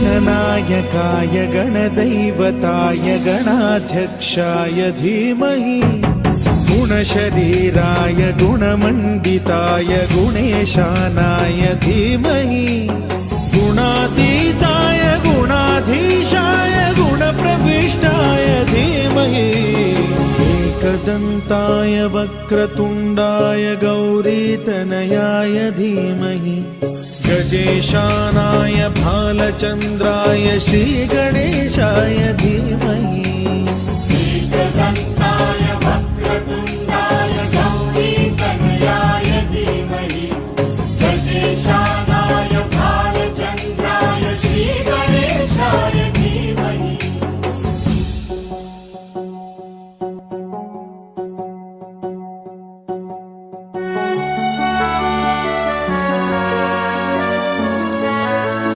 गणनायकाय गणदैवताय गणाध्यक्षाय धीमहि गुणशरीराय गुणमण्डिताय गुणेशानाय धीमहि गुणातीताय गुणाधीशाय गुणप्रविष्टाय धीमहि एकदन्ताय वक्रतुण्डाय गौरीतनयाय धीमहि गजेशानाय भालचन्द्राय श्रीगणेशाय धीमहि एकदन्ताय